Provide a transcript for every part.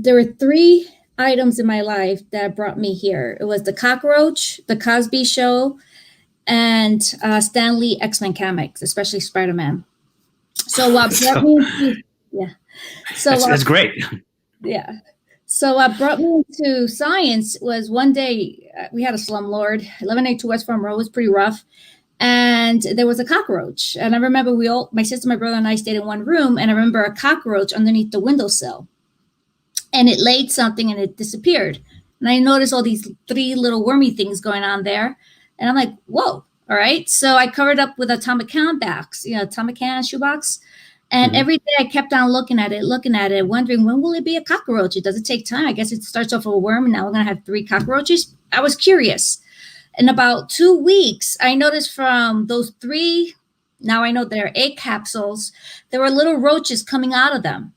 There were three items in my life that brought me here. It was the cockroach, the Cosby Show, and Stan Lee X-Men comics, especially Spider-Man. So what brought me, yeah. So that's great. Yeah. So what brought me to science was one day we had a slumlord, 1182 West Farm Road. It was pretty rough. And there was a cockroach. And I remember my sister, my brother, and I stayed in one room. And I remember a cockroach underneath the windowsill. And it laid something and it disappeared. And I noticed all these three little wormy things going on there. And I'm like, whoa, all right. So I covered up with Atomic Can box, Atomic Can shoebox. And every day I kept on looking at it, wondering, when will it be a cockroach? It doesn't take time. I guess it starts off with a worm, and now we're going to have three cockroaches. I was curious. In about 2 weeks, I noticed from those three, now I know they're egg capsules, there were little roaches coming out of them.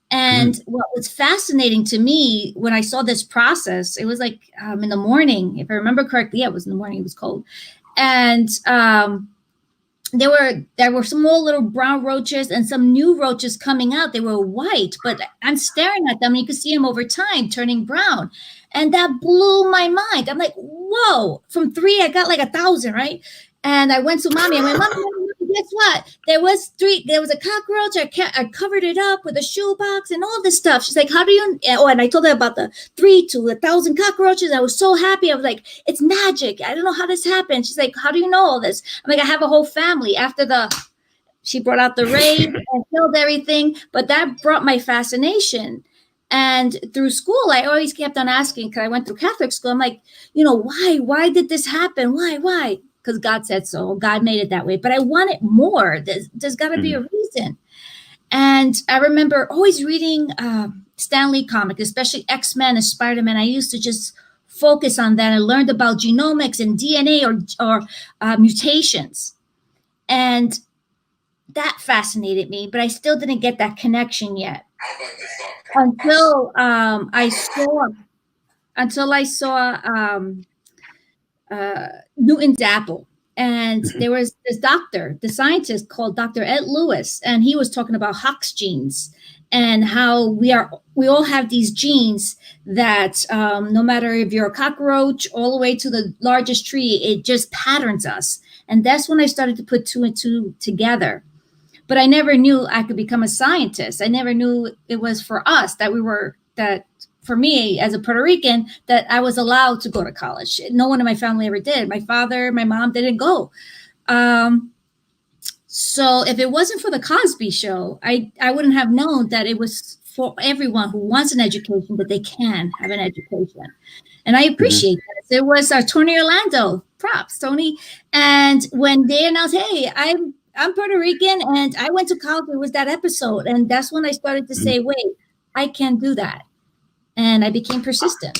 And what was fascinating to me when I saw this process, it was like in the morning, if I remember correctly, it was in the morning, it was cold. And there were some more little brown roaches and some new roaches coming out. They were white, but I'm staring at them and you could see them over time turning brown. And that blew my mind. I'm like, whoa, from 3, I got like 1,000, right? And I went to mommy. I went, Mommy, guess what? There was a cockroach. I covered it up with a shoebox and all this stuff. She's like, how do you? Oh, and I told her about the 3 to 1,000 cockroaches. I was so happy. I was like, it's magic. I don't know how this happened. She's like, how do you know all this? I'm like, I have a whole family. She brought out the raid and killed everything. But that brought my fascination. And through school, I always kept on asking, because I went through Catholic school. I'm like, why did this happen? Why? Because God said so. God made it that way. But I wanted more. There's got to be a reason. And I remember always reading Stan Lee comics, especially X-Men and Spider-Man. I used to just focus on that. I learned about genomics and DNA or mutations. And that fascinated me. But I still didn't get that connection yet. Until I saw Newton's apple. And there was this doctor, the scientist called Dr. Ed Lewis, and he was talking about Hox genes and how we all have these genes that no matter if you're a cockroach all the way to the largest tree, it just patterns us. And that's when I started to put 2 and 2 together. But I never knew I could become a scientist. I never knew it was for us that for me as a Puerto Rican, that I was allowed to go to college. No one in my family ever did. My father, my mom didn't go. So if it wasn't for the Cosby Show, I wouldn't have known that it was for everyone who wants an education, but they can have an education. And I appreciate that. It was Tony Orlando, props, Tony. And when they announced, hey, I'm Puerto Rican and I went to college, it was that episode. And that's when I started to say, wait, I can do that. And I became persistent.